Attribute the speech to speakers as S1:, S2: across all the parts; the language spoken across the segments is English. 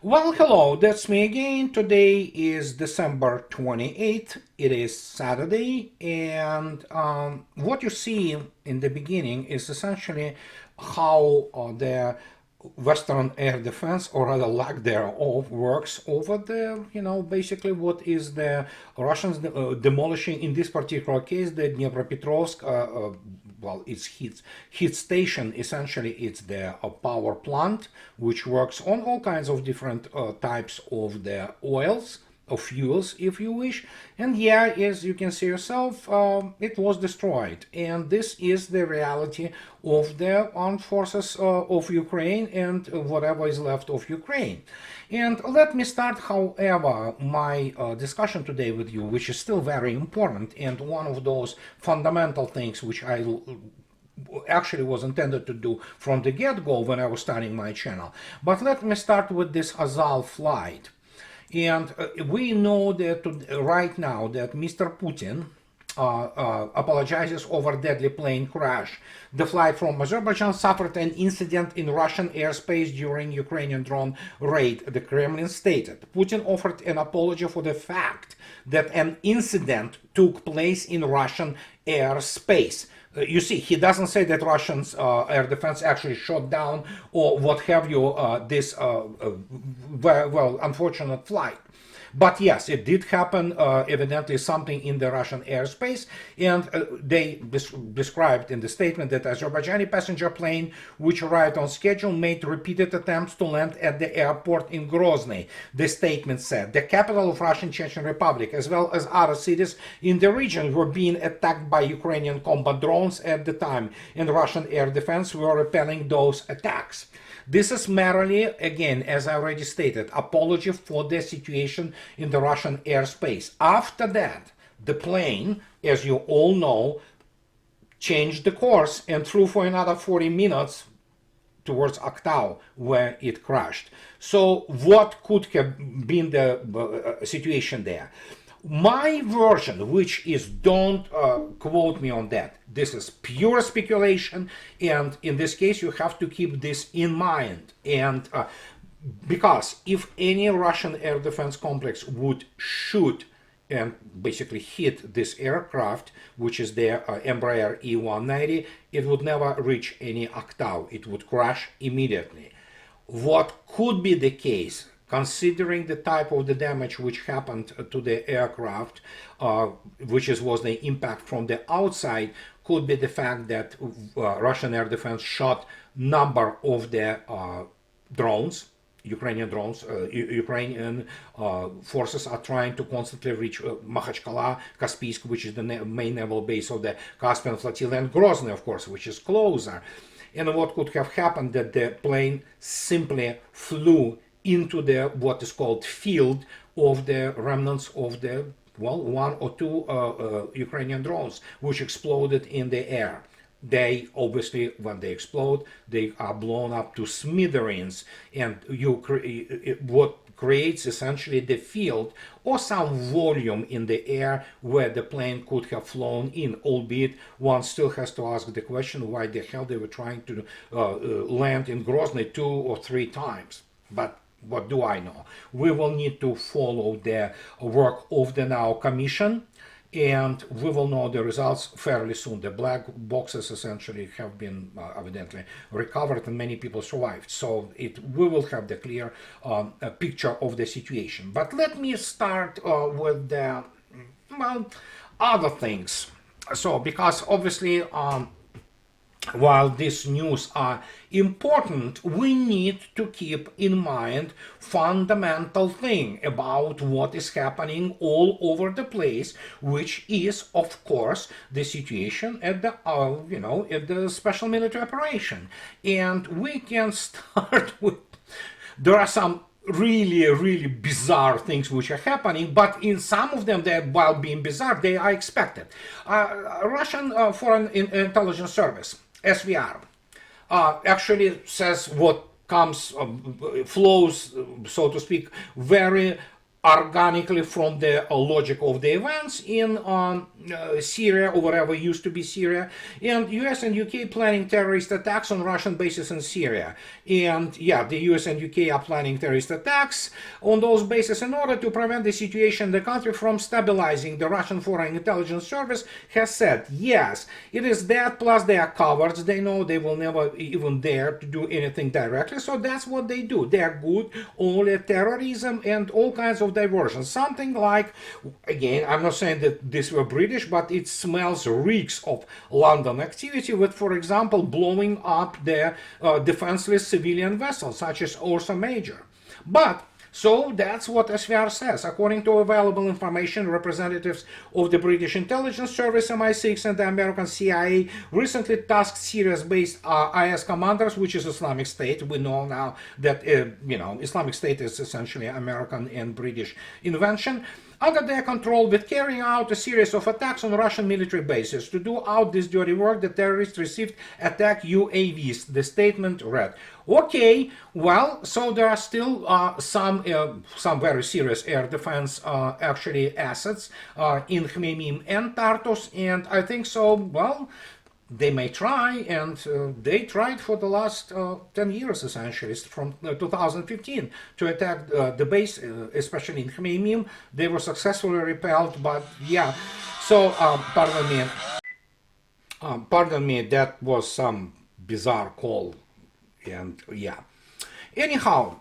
S1: Well, hello, that's me again. Today is December 28th. It is Saturday, and what you see in the beginning is essentially how the Western air defense, or rather lack thereof, works over there. Basically what is the Russians demolishing in this particular case the Dnipropetrovsk. Well, it's heat station. Essentially, it's the power plant which works on all kinds of different types of the oils of fuels, if you wish. And yeah, as you can see yourself, it was destroyed. And this is the reality of the armed forces of Ukraine and whatever is left of Ukraine. And let me start, however, my discussion today with you, which is still very important and one of those fundamental things which I actually was intended to do from the get-go when I was starting my channel. But let me start with this AZAL flight. And we know that right now that Mr. Putin apologizes over deadly plane crash. The flight from Azerbaijan suffered an incident in Russian airspace during Ukrainian drone raid, the Kremlin stated. Putin offered an apology for the fact that an incident took place in Russian airspace. You see, he doesn't say that Russians air defense actually shot down or what have you this well, unfortunate flight. But yes, it did happen, evidently something in the Russian airspace, and they described in the statement that Azerbaijani passenger plane, which arrived on schedule, made repeated attempts to land at the airport in Grozny. The statement said the capital of Russian Chechen Republic, as well as other cities in the region, were being attacked by Ukrainian combat drones at the time, and Russian air defense were repelling those attacks. This is merely, again, as I already stated, apology for the situation in the Russian airspace. After that, the plane, as you all know, changed the course and flew for another 40 minutes towards Aktau, where it crashed. So what could have been the situation there? My version, which is, don't quote me on that, this is pure speculation, and in this case you have to keep this in mind. And because if any Russian air defense complex would shoot and basically hit this aircraft, which is the Embraer E190, it would never reach any Aktau. It would crash immediately. What could be the case, considering the type of the damage which happened to the aircraft, which was the impact from the outside, could be the fact that Russian air defense shot number of the drones, Ukrainian drones. Ukrainian forces are trying to constantly reach Makhachkala, Kaspiysk, which is the main naval base of the Caspian flotilla, and Grozny, of course, which is closer. And what could have happened that the plane simply flew into the what is called field of the remnants of the, well, one or two Ukrainian drones, which exploded in the air. They obviously, when they explode, they are blown up to smithereens, and what creates essentially the field or some volume in the air where the plane could have flown in, albeit one still has to ask the question why the hell they were trying to land in Grozny 2 or 3 times. But what do I know? We will need to follow the work of the NOW Commission, and we will know the results fairly soon. The black boxes essentially have been evidently recovered and many people survived. So we will have the clear picture of the situation. But let me start with the, well, other things. So, because obviously while these news are important, we need to keep in mind fundamental thing about what is happening all over the place, which is, of course, the situation at the at the special military operation. And we can start with, there are some really bizarre things which are happening, but in some of them, while being bizarre, they are expected. Russian Foreign Intelligence Service, SVR, actually says what comes, flows, so to speak, very organically from the logic of the events in Syria, or whatever used to be Syria, and US and UK planning terrorist attacks on Russian bases in Syria. And yeah, the US and UK are planning terrorist attacks on those bases in order to prevent the situation in the country from stabilizing. The Russian Foreign Intelligence Service has said, yes, it is that, plus they are cowards. They know they will never even dare to do anything directly, so that's what they do. They are good only at terrorism and all kinds of diversions. Something like, again, I'm not saying that these were British, but it smells, reeks of London activity with, for example, blowing up the defenseless civilian vessels, such as Ursa Major. But so that's what SVR says. According to available information, representatives of the British Intelligence Service, MI6, and the American CIA recently tasked Syria-based IS commanders, which is Islamic State. We know now that, Islamic State is essentially American and British invention, under their control, with carrying out a series of attacks on Russian military bases. To do out this dirty work, the terrorists received attack UAVs. The statement read. Okay, well, so there are still some very serious air defense actually assets in Khmeimim and Tartus, and I think so, well, they may try, and they tried for the last 10 years, essentially, from 2015, to attack the base, especially in Khmeimim. They were successfully repelled, but yeah, so pardon me, that was some bizarre call, and yeah. Anyhow,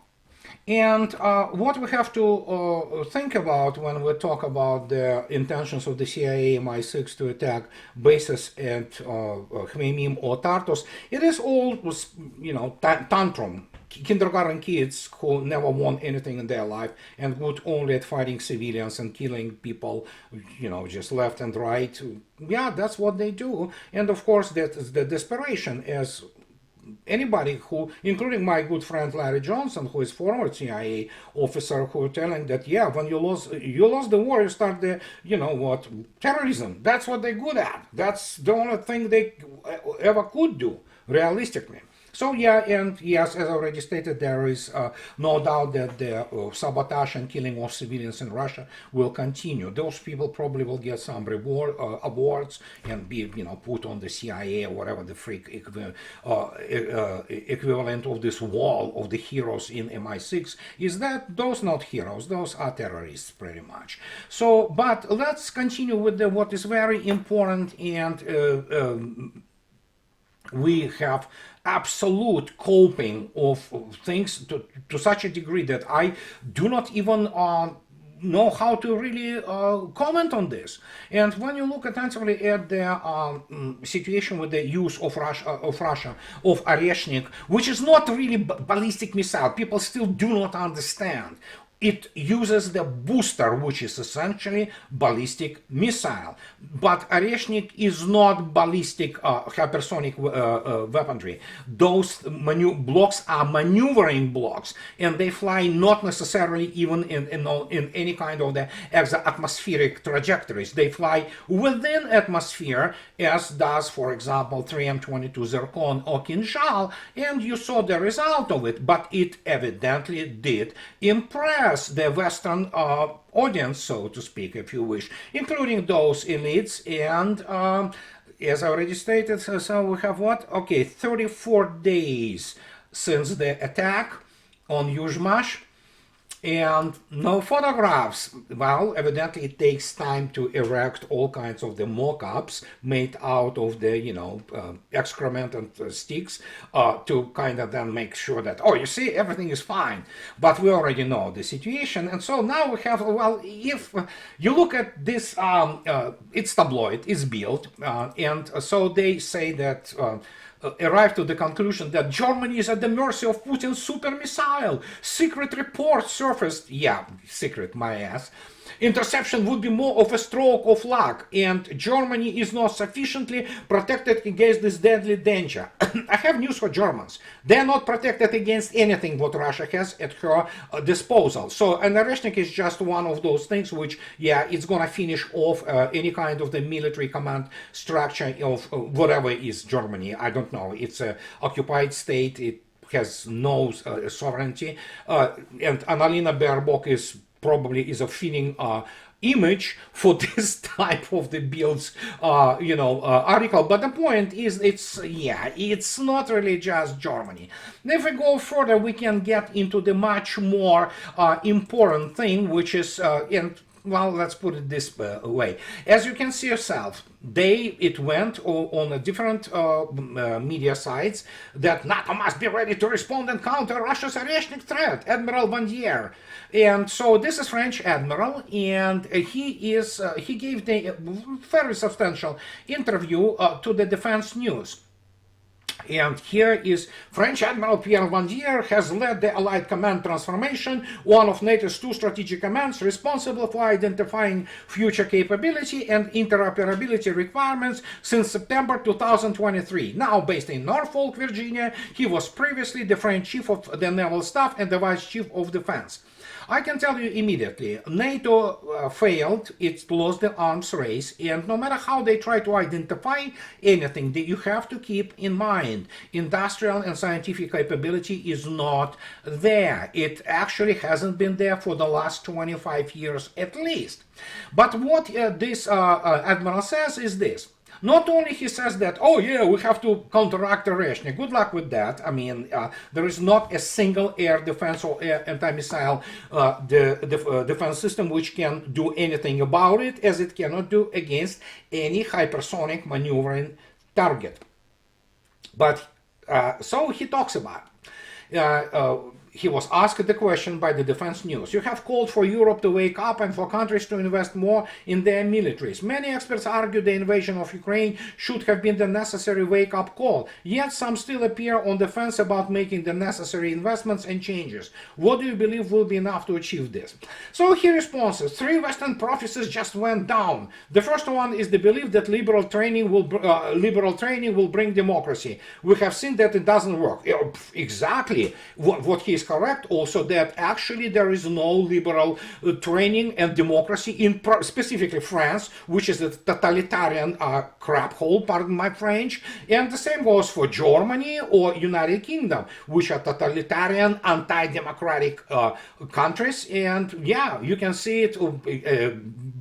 S1: and what we have to think about when we talk about the intentions of the CIA MI6 to attack bases at Khmeimim or Tartus, it is all, tantrum. Kindergarten kids who never won anything in their life and good only at fighting civilians and killing people, just left and right. Yeah, that's what they do. And of course, that is the desperation, as anybody who, including my good friend Larry Johnson, who is former CIA officer, who telling that, yeah, when you lost the war, you start the, terrorism. That's what they're good at. That's the only thing they ever could do, realistically. So yeah, and yes, as I already stated, there is no doubt that the sabotage and killing of civilians in Russia will continue. Those people probably will get some reward, awards, and be put on the CIA or whatever the freak equivalent of this wall of the heroes in MI6 is. That those not heroes, those are terrorists pretty much. So, but let's continue with what is very important, and we have absolute coping of things to such a degree that I do not even know how to really comment on this. And when you look attentively at the situation with the use of Russia of Oreshnik, which is not really ballistic missile, people still do not understand. It uses the booster, which is essentially ballistic missile. But Oreshnik is not ballistic hypersonic weaponry. Those blocks are maneuvering blocks, and they fly not necessarily even in any kind of the exo-atmospheric trajectories. They fly within atmosphere, as does, for example, 3M22 Zircon or Kinzhal, and you saw the result of it. But it evidently did impress the Western audience, so to speak, if you wish, including those elites. And as I already stated, so we have what? Okay, 34 days since the attack on Yuzhmash, and no photographs. Well, evidently it takes time to erect all kinds of the mock-ups made out of the, excrement and sticks to kind of then make sure that, oh, you see, everything is fine. But we already know the situation. And so now we have, well, if you look at this, it's tabloid, it's built. And so they say that arrived to the conclusion that Germany is at the mercy of Putin's super missile. Secret report surfaced. Yeah, secret, my ass. Interception would be more of a stroke of luck, and Germany is not sufficiently protected against this deadly danger. I have news for Germans. They are not protected against anything what Russia has at her disposal. So an Oreshnik is just one of those things which, yeah, it's gonna finish off any kind of the military command structure of whatever is Germany. I don't know. It's an occupied state. It has no sovereignty. And Annalena Baerbock is probably is a fitting image for this type of the builds article. But the point is, it's not really just Germany. If we go further, we can get into the much more important thing, which is well, let's put it this way. As you can see yourself, it went on a different media sites that NATO must be ready to respond and counter Russia's aircraft threat. Admiral Vanier, and so this is French admiral, and he gave the very substantial interview to the Defense News. And here is French Admiral Pierre Vanier has led the Allied Command transformation, one of NATO's two strategic commands responsible for identifying future capability and interoperability requirements since September 2023. Now based in Norfolk, Virginia, he was previously the French Chief of the Naval Staff and the Vice Chief of Defense. I can tell you immediately, NATO failed, it lost the arms race, and no matter how they try to identify anything, that you have to keep in mind, industrial and scientific capability is not there. It actually hasn't been there for the last 25 years at least. But what this admiral says is this. Not only he says that, oh yeah, we have to counteract aggression. Good luck with that. I mean, there is not a single air defense or air anti-missile defense system which can do anything about it, as it cannot do against any hypersonic maneuvering target. But so he talks about he was asked the question by the Defense News. You have called for Europe to wake up and for countries to invest more in their militaries. Many experts argue the invasion of Ukraine should have been the necessary wake-up call, yet some still appear on the fence about making the necessary investments and changes. What do you believe will be enough to achieve this? So he responds, 3 Western prophecies just went down. The first one is the belief that liberal training will bring democracy. We have seen that it doesn't work. Exactly what he is correct also, that actually there is no liberal training and democracy in specifically France, which is a totalitarian crap hole, pardon my French, and the same goes for Germany or United Kingdom, which are totalitarian, anti-democratic countries, and yeah, you can see it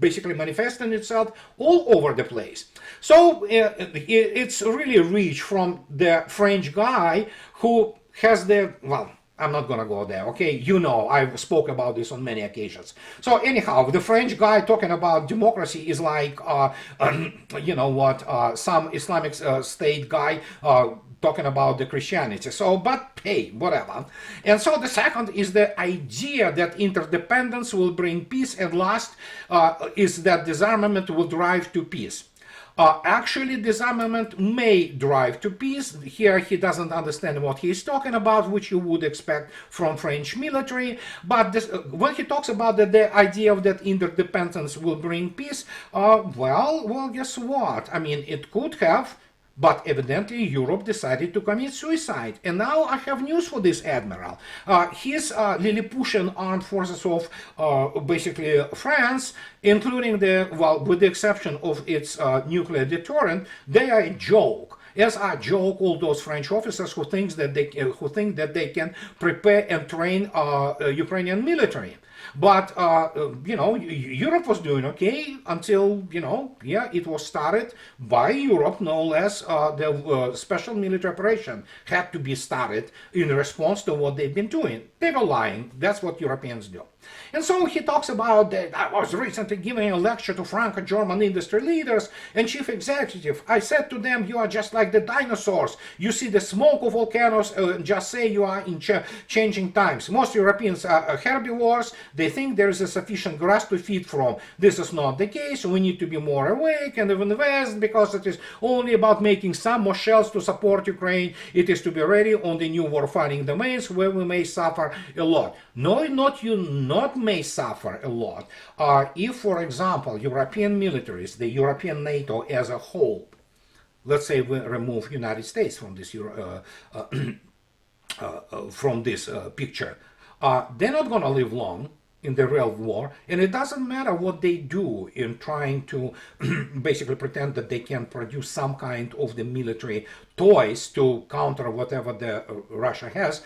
S1: basically manifesting itself all over the place. So it's really reach from the French guy who has the, well, I'm not gonna go there, okay? You know, I've spoke about this on many occasions. So anyhow, the French guy talking about democracy is like, you know what, some Islamic State guy talking about the Christianity. So, but hey, whatever. And so the second is the idea that interdependence will bring peace, and last is that disarmament will drive to peace. Actually, disarmament may drive to peace. Here he doesn't understand what he's talking about, which you would expect from French military. But this, when he talks about the idea of that interdependence will bring peace, well, guess what? I mean, it could have, but evidently Europe decided to commit suicide. And now I have news for this admiral. His Lilliputian armed forces of basically France, including the, well, with the exception of its nuclear deterrent, they are a joke. As I joke, all those French officers who think that they can prepare and train Ukrainian military. But, you know, Europe was doing okay until, you know, yeah, it was started by Europe, no less. The special military operation had to be started in response to what they've been doing. They were lying. That's what Europeans do. And so he talks about that. I was recently giving a lecture to Franco-German industry leaders and chief executive. I said to them, you are just like the dinosaurs. You see the smoke of volcanoes and just say you are in changing times. Most Europeans are herbivores. They think there is a sufficient grass to feed from. This is not the case. We need to be more awake and invest, because it is only about making some more shells to support Ukraine. It is to be ready on the new warfighting domains where we may suffer a lot. No, not may suffer a lot. If, for example, European militaries, the European NATO as a whole, let's say we remove United States from this picture, they're not going to live long in the real war, and it doesn't matter what they do in trying to basically pretend that they can produce some kind of the military toys to counter whatever the Russia has.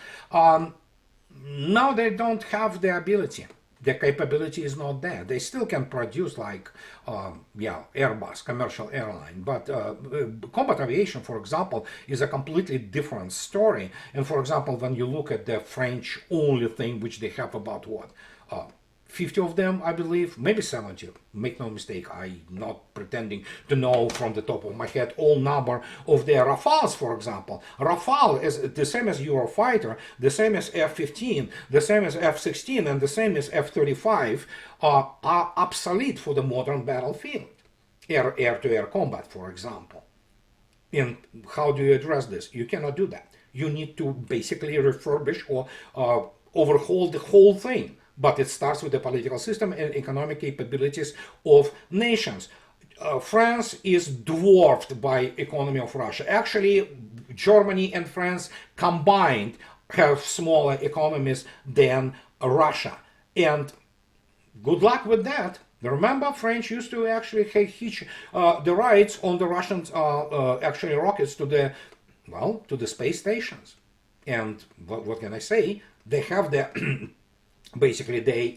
S1: Now they don't have the ability. The capability is not there. They still can produce like, Airbus, commercial airline, but combat aviation, for example, is a completely different story. And for example, when you look at the French only thing, which they have about what? 50 of them, I believe, maybe 70. Make no mistake, I'm not pretending to know from the top of my head all number of their Rafales, for example. Rafale is the same as Eurofighter, the same as F-15, the same as F-16, and the same as F-35 are obsolete for the modern battlefield. Air-to-air combat, for example. And how do you address this? You cannot do that. You need to basically refurbish or overhaul the whole thing. But it starts with the political system and economic capabilities of nations. France is dwarfed by economy of Russia. Actually, Germany and France combined have smaller economies than Russia. And good luck with that. Remember, French used to actually hitch the rides on the Russian actually rockets to the space stations. And what can I say? They have the basically they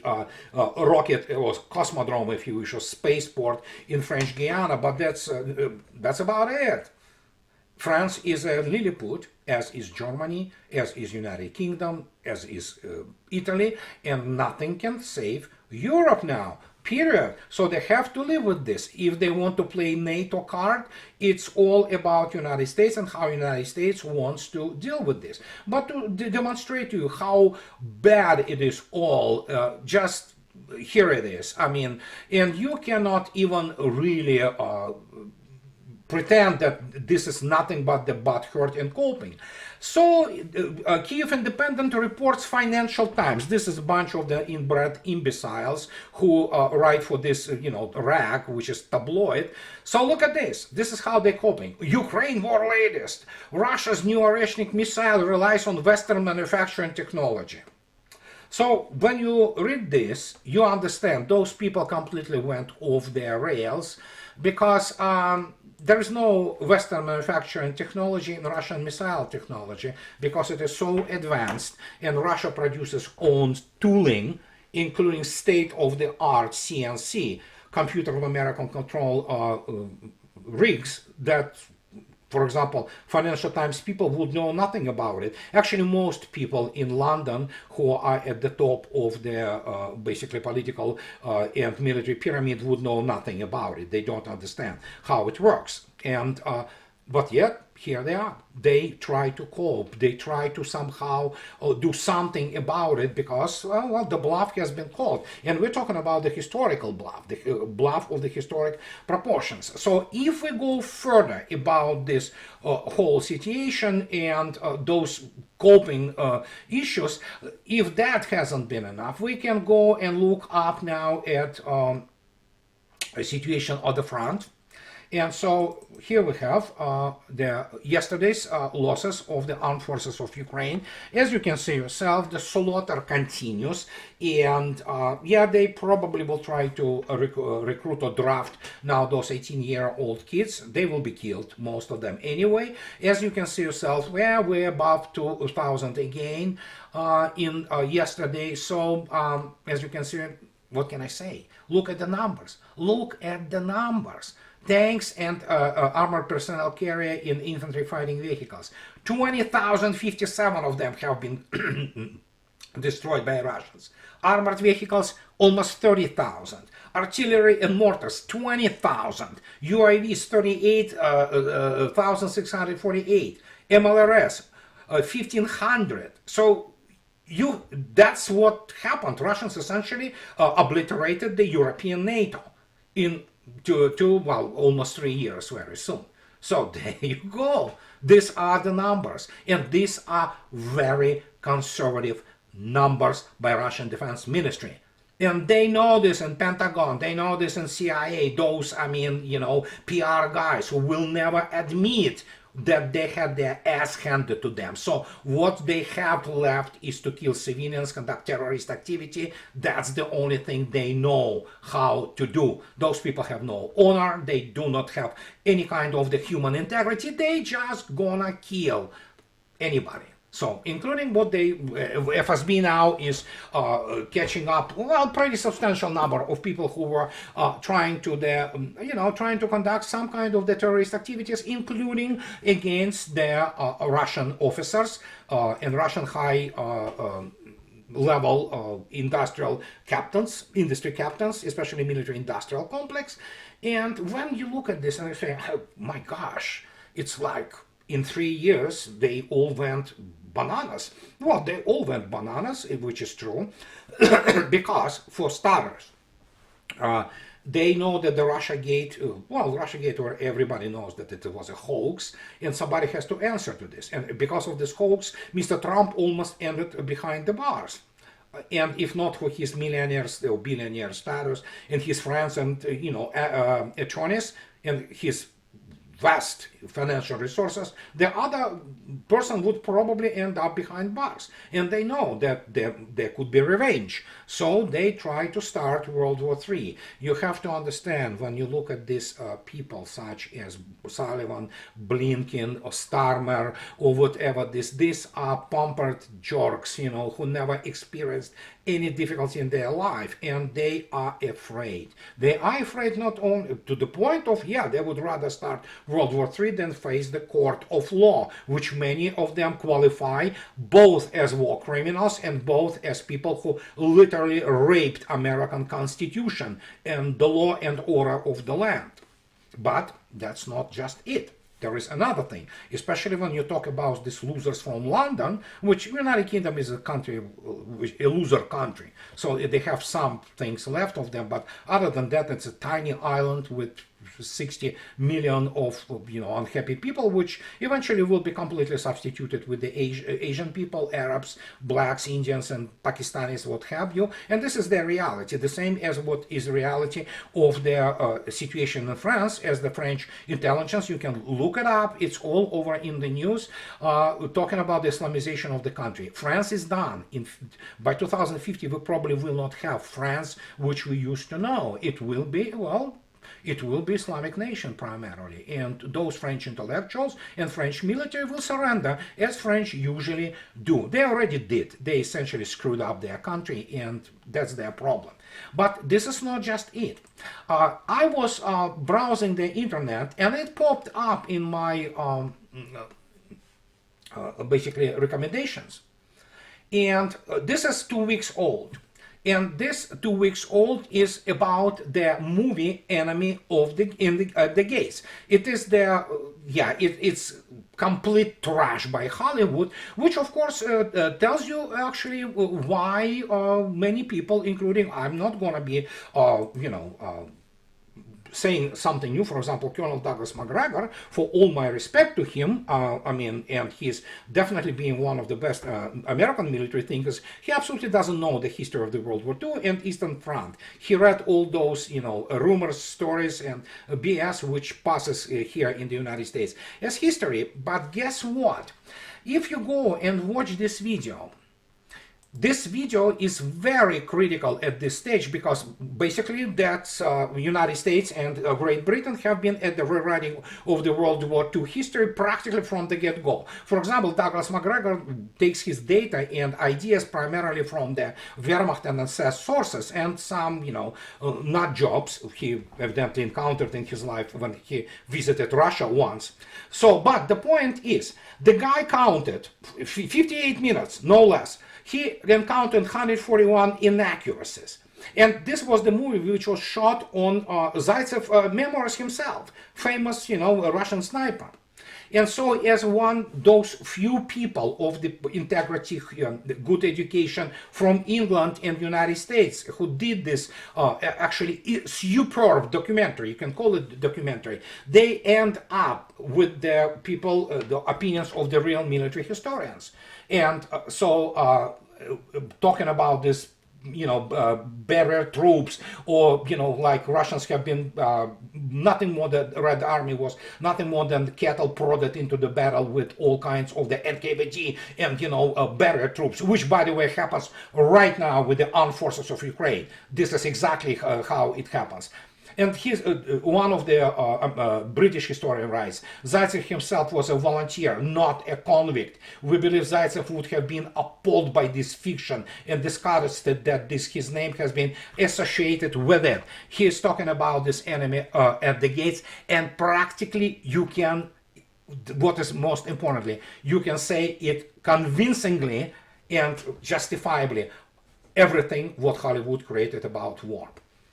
S1: rocket or cosmodrome, if you wish, or spaceport in French Guiana, but that's about it. France is a Lilliput, as is Germany, as is United Kingdom, as is Italy, and nothing can save Europe now. Period. So they have to live with this. If they want to play NATO card, it's all about United States and how United States wants to deal with this. But to demonstrate to you how bad it is all, just here it is. I mean, and you cannot even really pretend that this is nothing but the butt hurt and coping. So Kiev Independent reports Financial Times. This is a bunch of the inbred imbeciles who write for this, rag, which is tabloid. So look at this. This is how they're coping. Ukraine war latest. Russia's new Oreshnik missile relies on Western manufacturing technology. So when you read this, you understand those people completely went off their rails because there is no Western manufacturing technology in Russian missile technology because it is so advanced, and Russia produces own tooling, including state-of-the-art CNC, computer numerical control rigs that, for example, Financial Times people would know nothing about it. Actually, most people in London who are at the top of the basically political and military pyramid would know nothing about it. They don't understand how it works. And but yet, here they are. They try to cope. They try to somehow do something about it because, well, the bluff has been called. And we're talking about the historical bluff, the bluff of the historic proportions. So if we go further about this whole situation and those coping issues, if that hasn't been enough, we can go and look up now at a situation on the front. And so here we have the yesterday's losses of the armed forces of Ukraine. As you can see yourself, the slaughter continues, and they probably will try to recruit or draft now those 18-year-old kids. They will be killed, most of them anyway. As you can see yourself, we're above 2,000 again in yesterday. So as you can see, what can I say? Look at the numbers. Look at the numbers. Tanks and armored personnel carrier in infantry fighting vehicles. 20,057 of them have been destroyed by Russians. Armored vehicles, almost 30,000. Artillery and mortars, 20,000. UAVs, 38,648. MLRS, 1,500. So that's what happened. Russians essentially obliterated the European NATO in almost 3 years very soon. So there you go. These are the numbers, and these are very conservative numbers by Russian Defense Ministry. And they know this in Pentagon, they know this in CIA, those, PR guys who will never admit that they had their ass handed to them. So what they have left is to kill civilians, conduct terrorist activity. That's the only thing they know how to do. Those people have no honor. They do not have any kind of the human integrity. They just gonna kill anybody. So, including what they FSB now is catching up, well, pretty substantial number of people who were trying to trying to conduct some kind of the terrorist activities, including against the Russian officers and Russian high level industrial captains, industry captains, especially military industrial complex. And when you look at this and you say, oh, my gosh, it's like in 3 years they all went bananas. Well, they all went bananas, which is true, because for starters, they know that the Russiagate, where everybody knows that it was a hoax, and somebody has to answer to this. And because of this hoax, Mr. Trump almost ended behind the bars. And if not for his millionaire or billionaire status and his friends and attorneys and his vast financial resources, the other person would probably end up behind bars. And they know that there could be revenge. So they try to start World War III. You have to understand, when you look at these people such as Sullivan, Blinken, or Starmer, or whatever, these are pampered jerks, who never experienced any difficulty in their life, and they are afraid. They are afraid not only to the point of, they would rather start World War III than face the court of law, which many of them qualify both as war criminals and both as people who literally raped American Constitution and the law and order of the land. But that's not just it. There is another thing, especially when you talk about these losers from London, which United Kingdom is a country, a loser country. So they have some things left of them, but other than that, it's a tiny island with 60 million of unhappy people, which eventually will be completely substituted with the Asian people, Arabs, blacks, Indians, and Pakistanis, what have you. And this is their reality, the same as what is reality of their situation in France, as the French intelligence. You can look it up, it's all over in the news, talking about the Islamization of the country. France is done. By 2050, we probably will not have France which we used to know. It will be, it will be Islamic nation primarily, and those French intellectuals and French military will surrender, as French usually do. They already did. They essentially screwed up their country, and that's their problem. But this is not just it. I was browsing the internet, and it popped up in my basically recommendations. And this is 2 weeks old. And this 2 weeks old is about the movie Enemy of the Gates. It is it's complete trash by Hollywood, which of course tells you actually why many people, including, I'm not gonna be saying something new. For example, Colonel Douglas MacGregor, for all my respect to him, and he's definitely being one of the best American military thinkers, he absolutely doesn't know the history of the World War II and Eastern Front. He read all those, rumors, stories, and BS which passes here in the United States as history. But guess what? If you go and watch this video is very critical at this stage, because basically that's United States and Great Britain have been at the rewriting of the World War II history practically from the get-go. For example, Douglas MacGregor takes his data and ideas primarily from the Wehrmacht and SS sources and some, nut jobs he evidently encountered in his life when he visited Russia once. So, but the point is, the guy counted 58 minutes, no less. He encountered 141 inaccuracies. And this was the movie which was shot on Zaitsev memoirs himself, famous, Russian sniper. And so as those few people of the integrity, good education from England and United States who did this actually superb documentary, you can call it documentary, they end up with the people, the opinions of the real military historians. And talking about this, barrier troops, or, like Russians have been nothing more than the Red Army was nothing more than cattle prodded into the battle with all kinds of the NKVD and, barrier troops, which, by the way, happens right now with the armed forces of Ukraine. This is exactly how it happens. And one of the British historian writes, Zaitsev himself was a volunteer, not a convict. We believe Zaitsev would have been appalled by this fiction and disgusted that his name has been associated with it. He is talking about this enemy at the gates, and practically you can, what is most importantly, you can say it convincingly and justifiably everything what Hollywood created about war,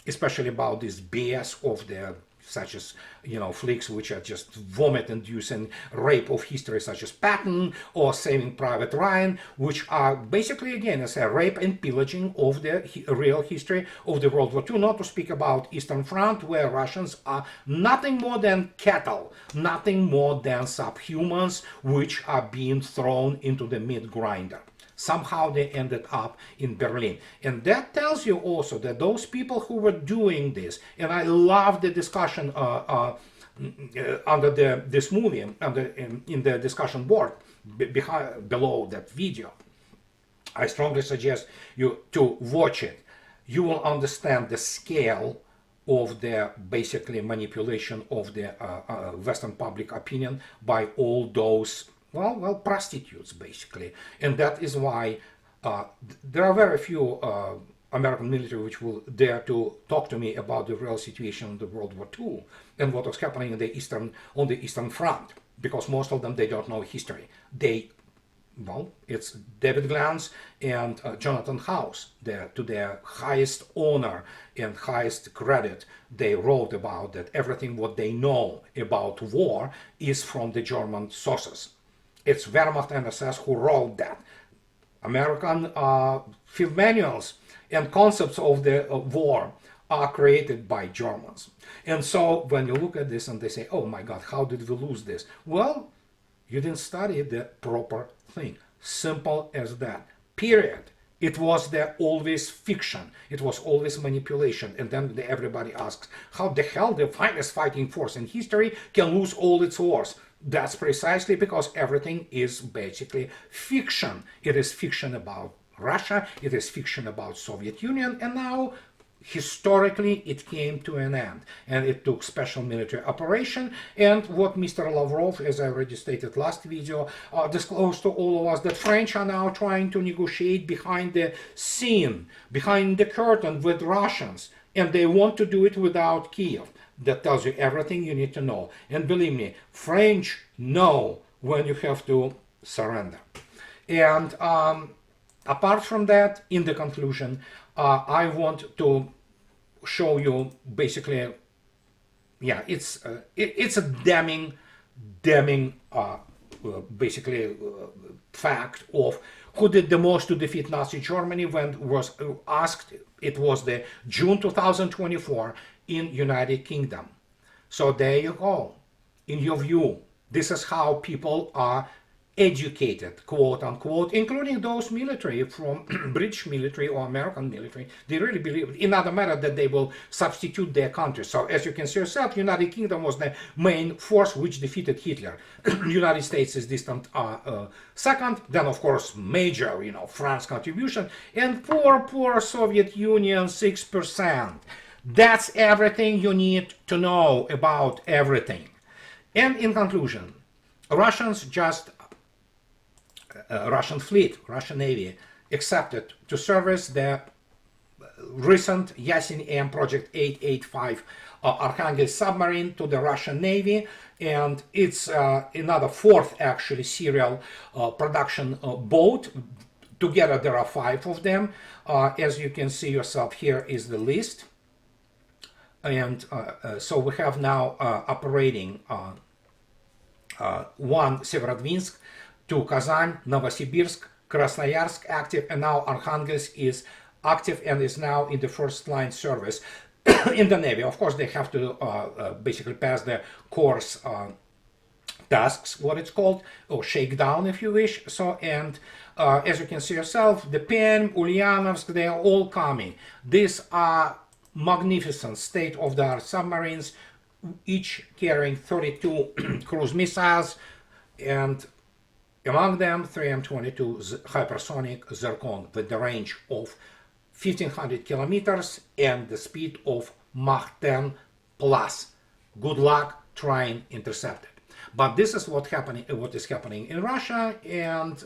S1: especially about this BS of the such as flicks which are just vomit-inducing rape of history, such as Patton or Saving Private Ryan, which are basically again as a rape and pillaging of the real history of the World War II. Not to speak about Eastern Front, where Russians are nothing more than cattle, nothing more than subhumans, which are being thrown into the meat grinder. Somehow they ended up in Berlin. And that tells you also that those people who were doing this, and I love the discussion under this movie, in the discussion board below that video. I strongly suggest you to watch it. You will understand the scale of the basically manipulation of the Western public opinion by all those well, prostitutes, basically. And that is why there are very few American military which will dare to talk to me about the real situation in the World War II and what was happening on the Eastern Front, because most of them, they don't know history. It's David Glantz and Jonathan House. To their highest honor and highest credit, they wrote about that everything what they know about war is from the German sources. It's Wehrmacht and SS who wrote that. American field manuals and concepts of the war are created by Germans. And so when you look at this and they say, oh my God, how did we lose this? Well, you didn't study the proper thing. Simple as that. Period. It was always fiction. It was always manipulation. And then everybody asks, how the hell the finest fighting force in history can lose all its wars? That's precisely because everything is basically fiction. It is fiction about Russia, it is fiction about Soviet Union, and now historically it came to an end. And it took special military operation, and what Mr. Lavrov, as I already stated last video, disclosed to all of us, that French are now trying to negotiate behind the scene, behind the curtain with Russians, and they want to do it without Kiev. That tells you everything you need to know. And believe me, French know when you have to surrender. And apart from that, in the conclusion, I want to show you basically, it's a damning basically fact of who did the most to defeat Nazi Germany. When was asked, it was the June 2024 in United Kingdom. So there you go. In your view, this is how people are educated, quote unquote, including those military from British military or American military. They really believe, in other matter, that they will substitute their country. So as you can see yourself, United Kingdom was the main force which defeated Hitler. United States is distant second. Then of course major, France contribution, and poor Soviet Union 6%. That's everything you need to know about everything. And in conclusion, Russians just Russian fleet, Russian Navy, accepted to service the recent Yasen Project 885 Archangel submarine to the Russian Navy, and it's another fourth actually serial production boat. Together there are 5 of them. As you can see yourself, here is the list. And so we have now operating 1 Severodvinsk, 2 Kazan, Novosibirsk, Krasnoyarsk active, and now Arkhangelsk is active and is now in the first line service in the Navy. Of course, they have to basically pass the course tasks, what it's called, or shakedown if you wish. So, and as you can see yourself, the Perm, Ulyanovsk, they are all coming. These are magnificent state-of-the-art submarines, each carrying 32 cruise missiles, and among them 3M-22 hypersonic Zircon with the range of 1500 kilometers and the speed of Mach 10 plus good luck trying intercept it. But this is what is happening in Russia, and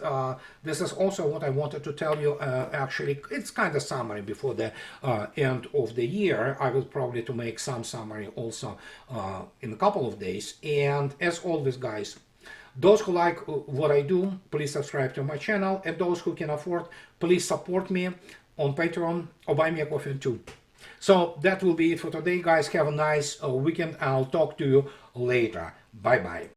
S1: this is also what I wanted to tell you. Actually, it's kind of summary before the end of the year. I will probably to make some summary also in a couple of days. And as always, guys, those who like what I do, please subscribe to my channel, and those who can afford, please support me on Patreon or buy me a coffee too. So that will be it for today, guys. Have a nice weekend. I'll talk to you later. Bye bye.